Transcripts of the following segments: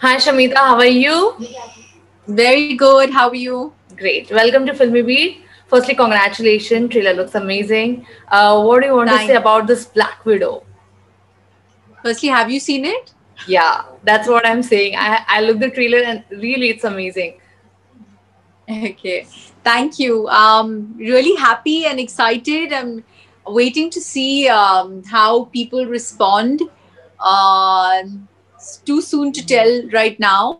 Hi Shamita, how are you? Very good. How are you? Great. Welcome to Filmy Beat. Firstly, congratulations. Trailer looks amazing. What do you want to say Thank. about this Black Widow? Firstly, have you seen it? Yeah, that's what I'm saying. I looked the trailer and really it's amazing. Okay. Thank you. Really happy and excited. I'm waiting to see how people respond. It's too soon to tell right now,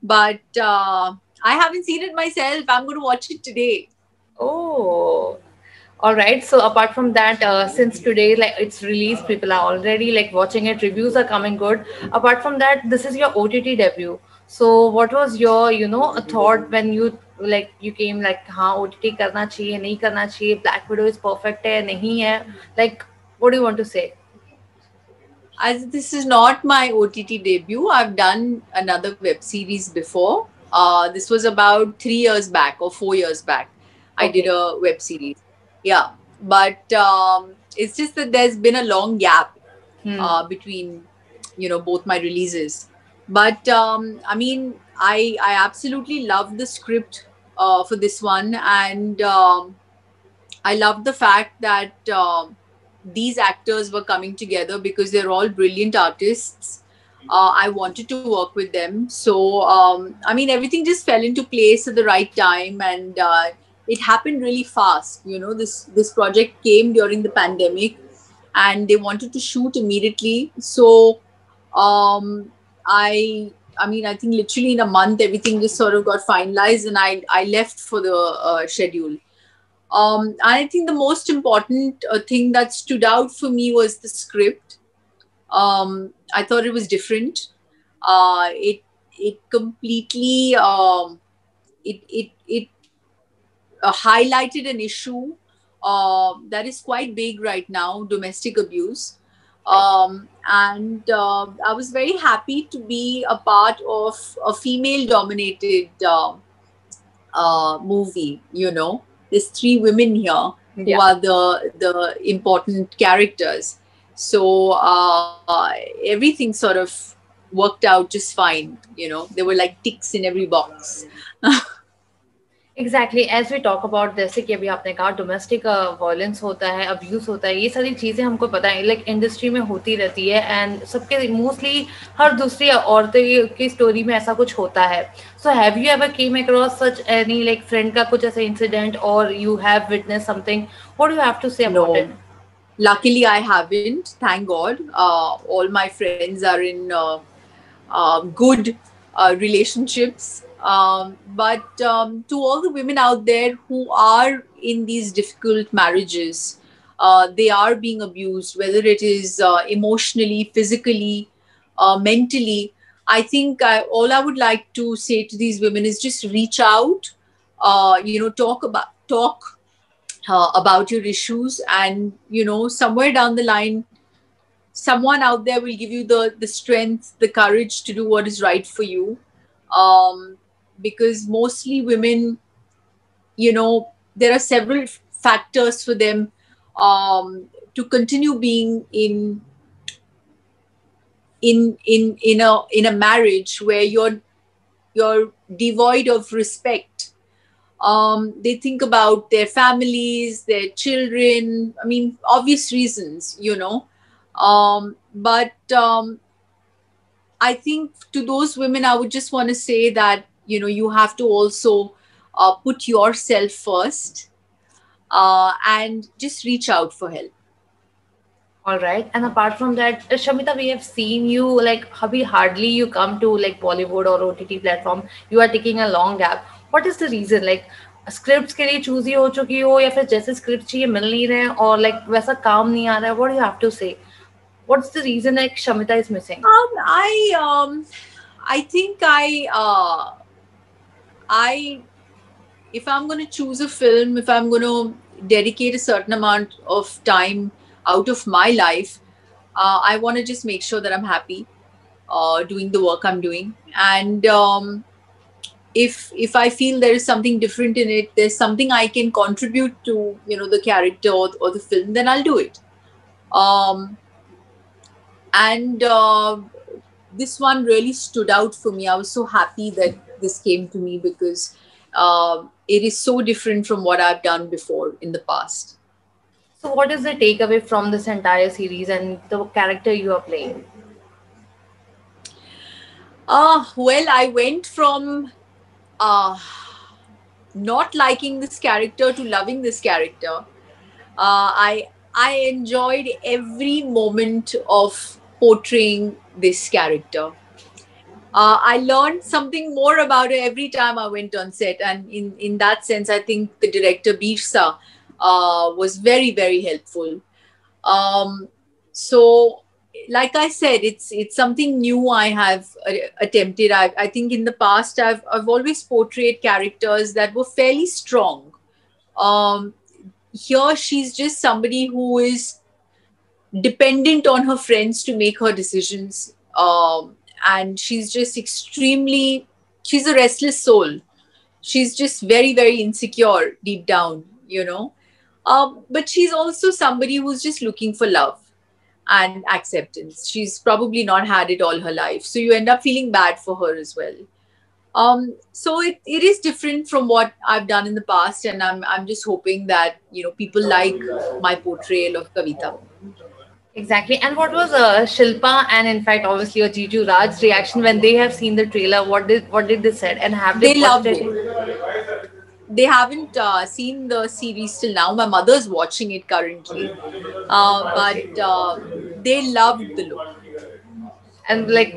but I haven't seen it myself. I'm going to watch it today. Oh, all right. So apart from that, since today like it's released, people are already like watching it. Reviews are coming good. Apart from that, this is your OTT debut. So what was your a thought when you came like हाँ OTT करना चाहिए नहीं करना चाहिए Black Widow is perfect है नहीं है like what do you want to say? As this is not my OTT debut, I've done another web series before. This was about 3 years back or 4 years back. I did Okay. a web series. Yeah, but it's just that there's been a long gap Hmm. between both my releases. But I mean, I absolutely love the script for this one, and I loved the fact that these actors were coming together because they're all brilliant artists. I wanted to work with them. So, I mean, everything just fell into place at the right time, and it happened really fast. This project came during the pandemic, and they wanted to shoot immediately. So, I mean, I think literally in a month, everything just sort of got finalized, and I left for the schedule. I think the most important thing that stood out for me was the script. I thought it was different. It completely it highlighted an issue that is quite big right now: domestic abuse. Right. And I was very happy to be a part of a female-dominated movie. There's three women here who Yeah. are the important characters. So everything sort of worked out just fine. There were like ticks in every box. Exactly as we talk about जैसे कि अभी आपने कहा domestic violence होता है abuse होता है ये सारी चीज़ें हमको पता है लाइक इंडस्ट्री में होती रहती है एंड सबके मोस्टली हर दूसरी औरतें की स्टोरी में ऐसा कुछ होता है so have you ever came across such any like friend का कुछ ऐसा इंसिडेंट और you have witness something what do you have to say about No, it luckily I haven't. Thank God. All my friends are in good relationships. But to all the women out there who are in these difficult marriages, they are being abused, whether it is emotionally, physically, mentally. I think all I would like to say to these women is just reach out, talk about your issues, and somewhere down the line, someone out there will give you the strength, the courage to do what is right for you. um, because mostly women, there are several factors for them to continue being in a marriage where you're devoid of respect. They think about their families, their children. I mean, obvious reasons. But I think to those women, I would just want to say that you have to also put yourself first, and just reach out for help. All right. And apart from that, Shamita, we have seen you like hardly you come to like Bollywood or OTT platform. You are taking a long gap. What is the reason? Like scripts के लिए choose ही हो चुकी हो या फिर जैसे script चाहिए मिल नहीं रहे हैं और लाइक वैसा काम नहीं आ रहा है what you have to say what's the reason like Shamita is missing I think I if I'm going to choose a film, if I'm going to dedicate a certain amount of time out of my life, I want to just make sure that I'm happy doing the work I'm doing. And if I feel there is something different in it, there's something I can contribute to, the character, or the film, then I'll do it. Um, and this one really stood out for me. I was so happy that this came to me because it is so different from what I've done before in the past. So, what is the takeaway from this entire series and the character you are playing? Well, I went from uh, not liking this character to loving this character. I enjoyed every moment of portraying this character. I learned something more about her every time I went on set, and in that sense, I think the director Birsa was very very helpful. Um, so, like I said, it's something new I have attempted. I think in the past I've always portrayed characters that were fairly strong. Um, Here she's just somebody who is dependent on her friends to make her decisions, and she's just extremely, she's a restless soul. She's just very very insecure deep down, you know. But she's also somebody who's just looking for love and acceptance. She's probably not had it all her life, so you end up feeling bad for her as well. So it is different from what I've done in the past, and I'm just hoping that, you know, people like my portrayal of Kavita. Exactly. And what was Shilpa and in fact obviously your Jiju Raj's reaction when they have seen the trailer? What did they said and have they They watched loved it? it. They haven't seen the series till now. My mother's watching it currently, but they loved the look. And like,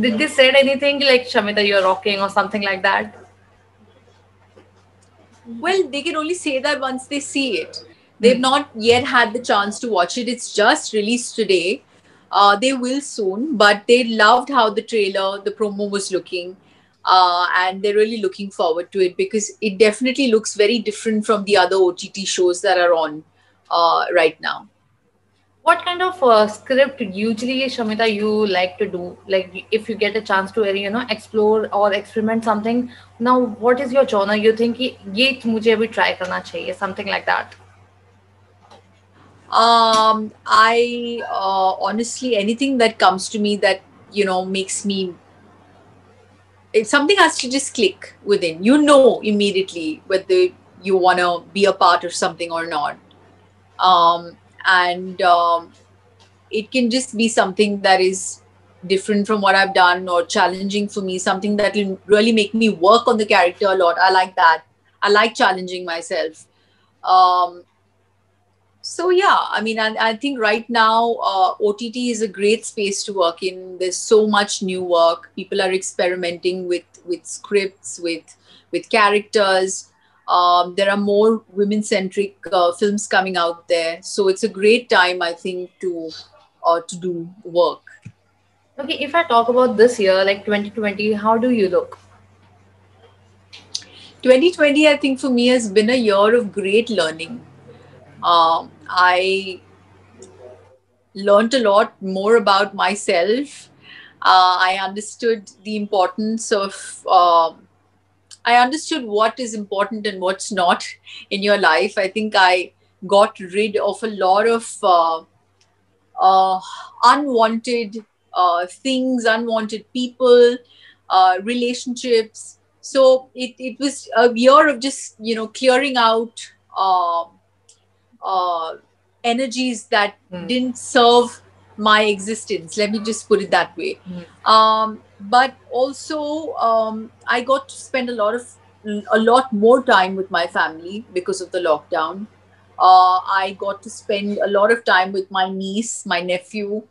did they said anything like Shamita, you're rocking or something like that? Well, they can only say that once they see it. They've Hmm. not yet had the chance to watch it. It's just released today. They will soon, but they loved how the trailer, the promo was looking. And they're really looking forward to it because it definitely looks very different from the other OTT shows that are on right now. What kind of script usually, Shamita, you like to do? Like, if you get a chance to, explore or experiment something. Now, what is your genre? You think कि ये मुझे अभी try करना चाहिए, something like that. I honestly, anything that comes to me that, you know, makes me, if something has to just click within, you know, immediately whether you want to be a part of something or not. And It can just be something that is different from what I've done or challenging for me, something that will really make me work on the character a lot. I like that. I like challenging myself. Um, So yeah, I mean, I think right now OTT is a great space to work in. There's so much new work. People are experimenting with scripts, with characters. There are more women-centric films coming out there, so it's a great time, I think, to do work. Okay, if I talk about this year, like 2020, how do you look? 2020, I think for me has been a year of great learning. I learned a lot more about myself. I understood the importance of, I understood what is important and what's not in your life. I think I got rid of a lot of uh, unwanted things, unwanted people, relationships. So it was a year of just, you know, clearing out uh, energies that Hmm. didn't serve my existence. Let me just put it that way. Hmm. But also, I got to spend a lot more time with my family because of the lockdown. I got to spend a lot of time with my niece, my nephew.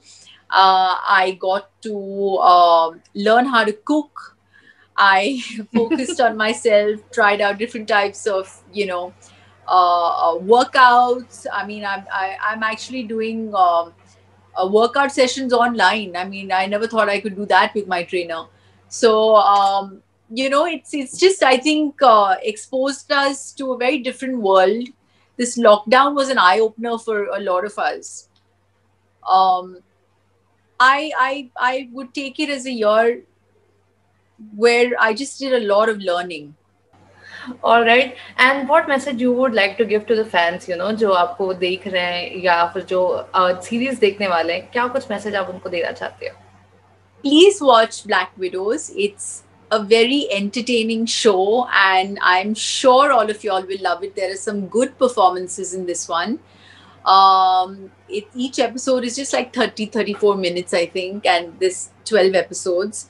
I got to learn how to cook. I focused on myself, tried out different types of, you know, workouts. I mean, I'm actually doing workout sessions online. I mean, I never thought I could do that with my trainer. So, you know, it's just, I think, exposed us to a very different world. This lockdown was an eye opener for a lot of us. Um, I would take it as a year where I just did a lot of learning. All right. And what message you would like to give to the fans, जो आपको देख रहे हैं या फिर जो series देखने वाले हैं, क्या कुछ मैसेज आप उनको देना चाहते हो? please watch Black Widows. It's a very entertaining show, and I'm sure all of y'all will love it. There are some good performances in this one. Each episode is just like 34 minutes, I think, and this 12 episodes.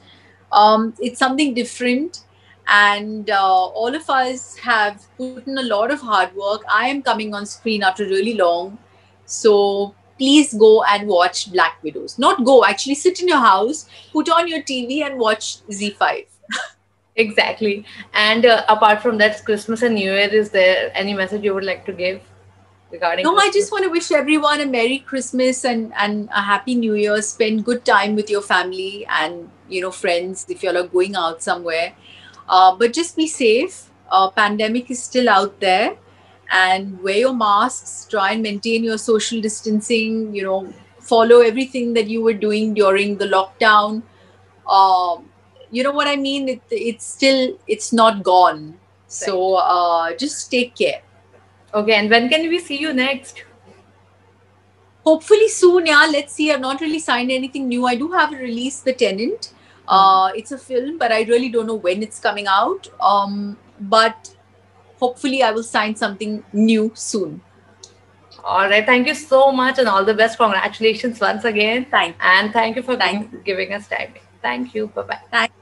It's something different, and all of us have put in a lot of hard work. I am coming on screen after really long, so please go and watch Black Widows. Not go, actually sit in your house, put on your TV and watch Z5. Exactly. And apart from that, Christmas and New Year, is there any message you would like to give regarding No, I Christmas? just want to wish everyone a Merry Christmas and a Happy New Year. Spend good time with your family and friends if you're going out somewhere. But just be safe. Pandemic is still out there, and wear your masks. Try and maintain your social distancing. Follow everything that you were doing during the lockdown. You know what I mean? It's not gone. Right. So just take care. Okay, and when can we see you next? Hopefully soon, yeah. Let's see. I've not really signed anything new. I do have a release, The Tenant. It's a film, but I really don't know when it's coming out. But hopefully I will sign something new soon. All right. Thank you so much and all the best. Congratulations once again. Thank And thank you for thank you. giving us time. Thank you. Bye bye. Thank